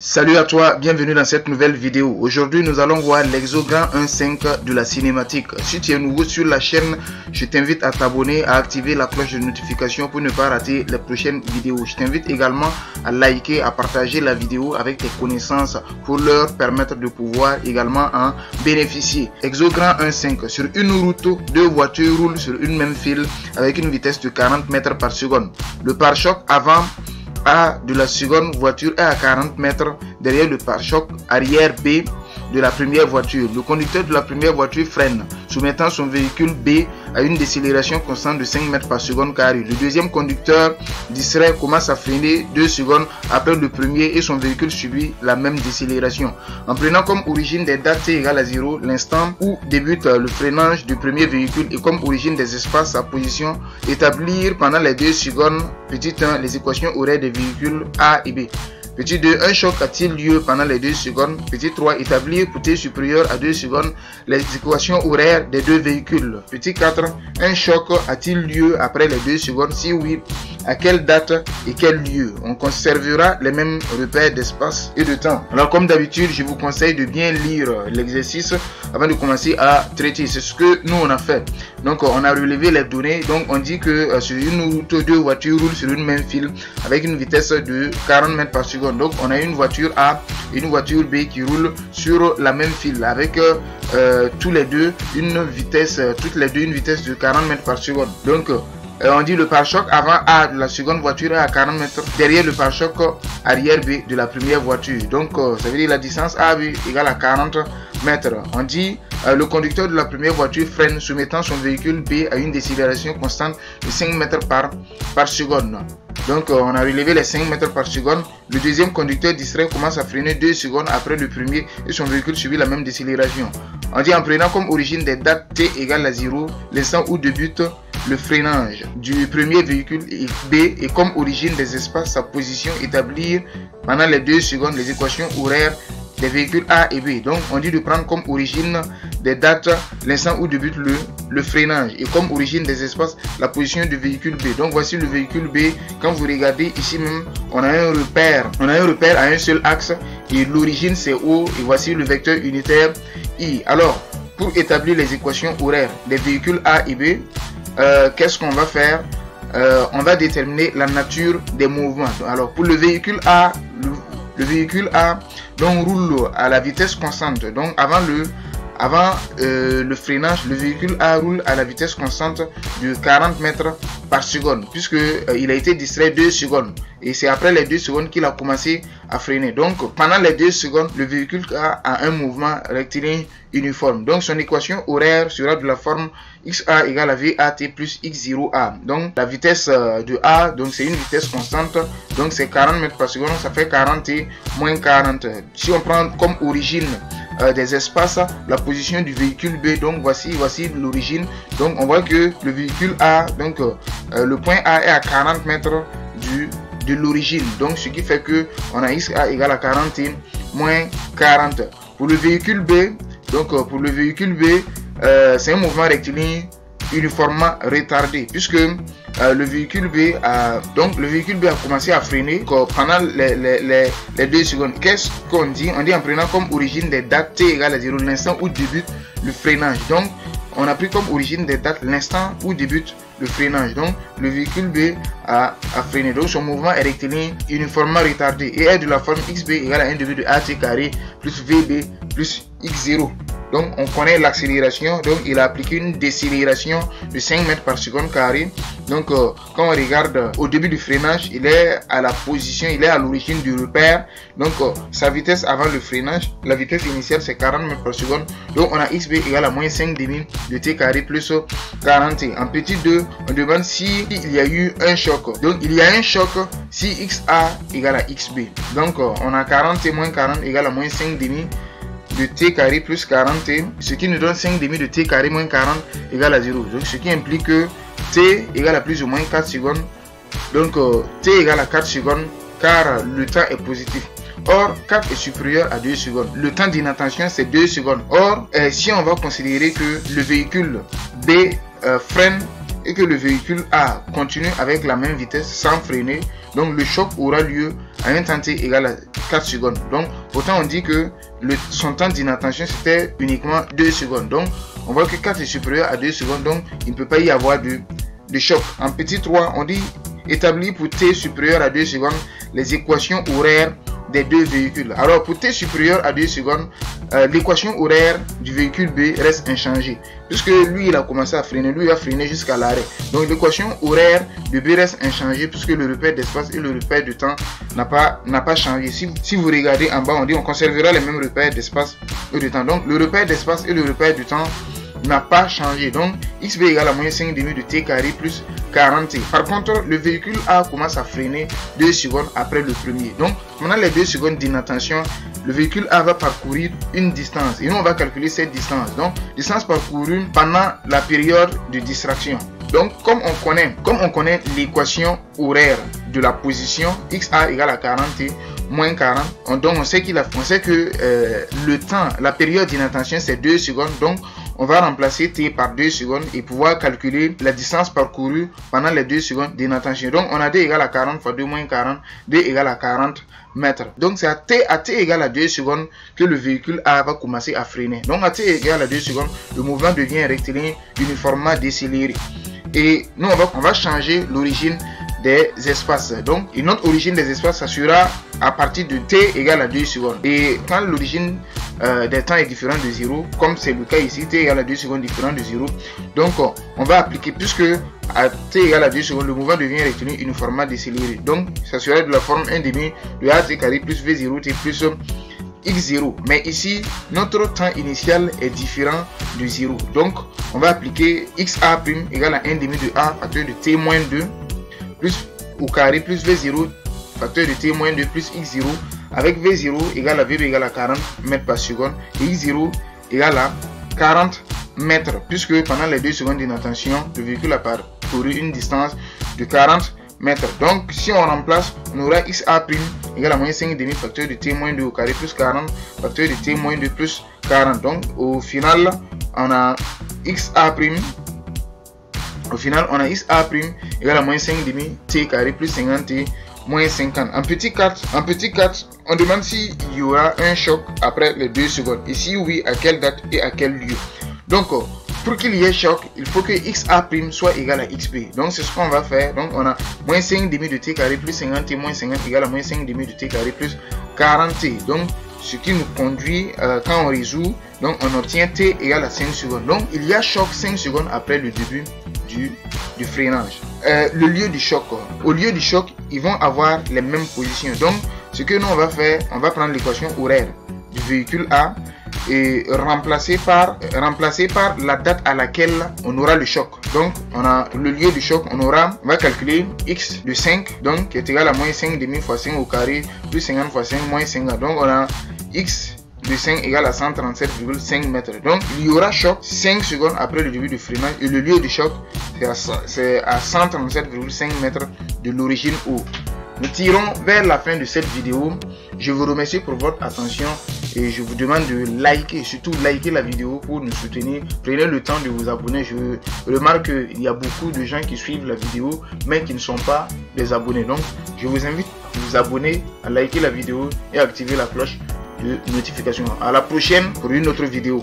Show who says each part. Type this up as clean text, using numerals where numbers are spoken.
Speaker 1: Salut à toi, bienvenue dans cette nouvelle vidéo. Aujourd'hui, nous allons voir l'Exograin 1.5 de la cinématique. Si tu es nouveau sur la chaîne, je t'invite à t'abonner, à activer la cloche de notification pour ne pas rater les prochaines vidéos. Je t'invite également à liker, à partager la vidéo avec tes connaissances pour leur permettre de pouvoir également en bénéficier. Exograin 1.5, sur une route, deux voitures roulent sur une même file avec une vitesse de 40 mètres par seconde. Le pare-choc avant A de la seconde voiture est à 40 mètres derrière le pare-choc arrière B de la première voiture. Le conducteur de la première voiture freine, soumettant son véhicule B à une décélération constante de 5 mètres par seconde carré. Le deuxième conducteur distrait commence à freiner 2 secondes après le premier et son véhicule subit la même décélération. En prenant comme origine des dates t égale à 0, l'instant où débute le freinage du premier véhicule et comme origine des espaces sa position, établir pendant les 2 secondes, petit 1, les équations horaires des véhicules A et B. Petit 2, un choc a-t-il lieu pendant les 2 secondes? Petit 3, établir pour t supérieur à 2 secondes les équations horaires des deux véhicules. Petit 4, un choc a-t-il lieu après les 2 secondes? Si oui, à quelle date et quel lieu? On conservera les mêmes repères d'espace et de temps. Alors comme d'habitude, je vous conseille de bien lire l'exercice avant de commencer à traiter. C'est ce que nous on a fait. Donc on a relevé les données. Donc on dit que sur une route, deux voitures roulent sur une même file avec une vitesse de 40 mètres par seconde. Donc on a une voiture A et une voiture B qui roulent sur la même file avec tous les deux une vitesse, une vitesse de 40 mètres par seconde. Donc on dit le pare-choc avant A de la seconde voiture est à 40 mètres derrière le pare-choc arrière B de la première voiture. Donc ça veut dire la distance AB égale à 40 mètres. On dit le conducteur de la première voiture freine, soumettant son véhicule B à une décélération constante de 5 mètres par seconde. Donc on a relevé les 5 mètres par seconde. Le deuxième conducteur distrait commence à freiner 2 secondes après le premier et son véhicule subit la même décélération. On dit en prenant comme origine des dates t égale à 0, l'instant où débute le freinage du premier véhicule B et comme origine des espaces sa position, établir pendant les 2 secondes les équations horaires des véhicules A et B. Donc on dit de prendre comme origine des dates l'instant où débute le freinage et comme origine des espaces la position du véhicule B. Donc voici le véhicule B. Quand vous regardez ici même, on a un repère à un seul axe et l'origine c'est O et voici le vecteur unitaire I. Alors pour établir les équations horaires des véhicules A et B, qu'est-ce qu'on va faire? On va déterminer la nature des mouvements. Alors pour le véhicule A, le véhicule A donc roule à la vitesse constante. Donc avant le freinage, le véhicule A roule à la vitesse constante de 40 mètres par seconde puisque il a été distrait 2 secondes et c'est après les 2 secondes qu'il a commencé à freiner. Donc pendant les 2 secondes, le véhicule a un mouvement rectiligne uniforme. Donc son équation horaire sera de la forme XA égale à VAT plus X0A. Donc la vitesse de A, donc c'est une vitesse constante, donc c'est 40 mètres par seconde, ça fait 40 et moins 40. Si on prend comme origine des espaces la position du véhicule B, donc voici l'origine. Donc on voit que le véhicule A, donc le point A est à 40 mètres de l'origine, donc ce qui fait que on a XA égale à 40 et moins 40. Pour le véhicule B, donc pour le véhicule B, c'est un mouvement rectiligne uniformément retardé puisque le véhicule B a commencé à freiner pendant les 2 secondes. Qu'est-ce qu'on dit? On dit en prenant comme origine des dates t égale à 0 l'instant où débute le freinage. Donc on a pris comme origine des dates l'instant où débute le freinage. Donc le véhicule B a freiné. Donc son mouvement est rectiligne uniformément retardé et est de la forme XB égale à 1 degré de AT carré plus VB plus X0. Donc on connaît l'accélération, donc il a appliqué une décélération de 5 mètres par seconde carré. Donc quand on regarde au début du freinage, il est à la position, il est à l'origine du repère. Donc sa vitesse avant le freinage, la vitesse initiale c'est 40 mètres par seconde. Donc on a XB égale à moins 5 demi de T carré plus 40. En petit 2, on demande si il y a eu un choc. Donc il y a un choc si XA égale à XB. Donc on a 40 et moins 40 égale à moins 5 demi de T carré plus 40, ce qui nous donne 5 demi de T carré moins 40 égale à 0. Donc ce qui implique que T égale à plus ou moins 4 secondes. Donc T égale à 4 secondes car le temps est positif. Or 4 est supérieur à 2 secondes. Le temps d'inattention c'est 2 secondes. Or si on va considérer que le véhicule B freine et que le véhicule A continue avec la même vitesse sans freiner, donc le choc aura lieu à un temps t égal à 4 secondes. Donc pourtant on dit que son temps d'inattention c'était uniquement 2 secondes. Donc on voit que 4 est supérieur à 2 secondes, donc il ne peut pas y avoir de choc. En petit 3, on dit établir pour t supérieur à 2 secondes les équations horaires des deux véhicules. Alors pour t supérieur à 2 secondes, l'équation horaire du véhicule B reste inchangée, puisque lui il a commencé à freiner, lui il a freiné jusqu'à l'arrêt. Donc l'équation horaire de B reste inchangée puisque le repère d'espace et le repère de temps n'a pas changé. Si vous regardez en bas, on dit on conservera les mêmes repères d'espace et de temps. Donc le repère d'espace et le repère de temps n'a pas changé. Donc xb égale à moins 5 demi de t carré plus 40t. Par contre, le véhicule A commence à freiner 2 secondes après le premier. Donc pendant les 2 secondes d'inattention, le véhicule A va parcourir une distance et nous on va calculer cette distance. Donc distance parcourue pendant la période de distraction. Donc comme on connaît l'équation horaire de la position xa égale à 40t moins 40, donc on sait que le temps, la période d'inattention c'est 2 secondes. Donc on va remplacer t par 2 secondes et pouvoir calculer la distance parcourue pendant les 2 secondes d'inattention. Donc on a d égale à 40 fois 2 moins 40, d égale à 40 mètres. Donc c'est à t égale à 2 secondes que le véhicule A va commencer à freiner. Donc à t égale à 2 secondes, le mouvement devient rectiligne uniformément décéléré. Et nous on va changer l'origine des espaces. Donc une autre origine des espaces, ça sera à partir de t égale à 2 secondes. Et quand l'origine des temps est différente de 0, comme c'est le cas ici, t égale à 2 secondes différent de 0, donc on va appliquer, puisque à t égale à 2 secondes, le mouvement devient rectiligne uniformément décéléré. Donc ça sera de la forme 1 demi de at carré plus v0 t plus x0. Mais ici, notre temps initial est différent de 0. Donc on va appliquer xa' égale à 1 demi de a facteur de t moins 2 plus au carré plus v0 facteur de t moins 2 plus x0 avec v0 égale à v égale à 40 mètres par seconde et x0 égale à 40 mètres, puisque pendant les 2 secondes d'inattention, le véhicule a parcouru une distance de 40 mètres. Donc si on remplace, on aura xa' égale à moins 5 demi facteur de t moins 2 au carré plus 40 facteur de t moins 2 plus 40. Donc au final on a xa'. Au final, on a xa' égale à moins 5 demi t carré plus 50t moins 50. En petit 4, on demande s'il y aura un choc après les 2 secondes. Et si oui, à quelle date et à quel lieu. Donc, pour qu'il y ait choc, il faut que xa' soit égal à xp. Donc, c'est ce qu'on va faire. Donc, on a moins 5 demi de t carré plus 50t moins 50 égale à moins 5 demi de t carré plus 40t. Donc, ce qui nous conduit, quand on résout, donc on obtient t égale à 5 secondes. Donc, il y a choc 5 secondes après le début du freinage. Le lieu du choc, au lieu du choc, ils vont avoir les mêmes positions. Donc ce que nous on va faire, on va prendre l'équation horaire du véhicule A et remplacer par la date à laquelle on aura le choc. Donc on a le lieu du choc, on va calculer x de 5, donc qui est égal à moins 5 demi fois 5 au carré plus 50 fois 5 moins 50. Donc on a x de 5 égale à 137,5 mètres. Donc il y aura choc 5 secondes après le début du freinage et le lieu du choc c'est à 137,5 mètres de l'origine O. Nous tirons vers la fin de cette vidéo. Je vous remercie pour votre attention et je vous demande de liker, surtout liker la vidéo pour nous soutenir. Prenez le temps de vous abonner. Je remarque qu'il y a beaucoup de gens qui suivent la vidéo mais qui ne sont pas des abonnés. Donc je vous invite à vous abonner, à liker la vidéo et à activer la cloche de notification. À la prochaine pour une autre vidéo.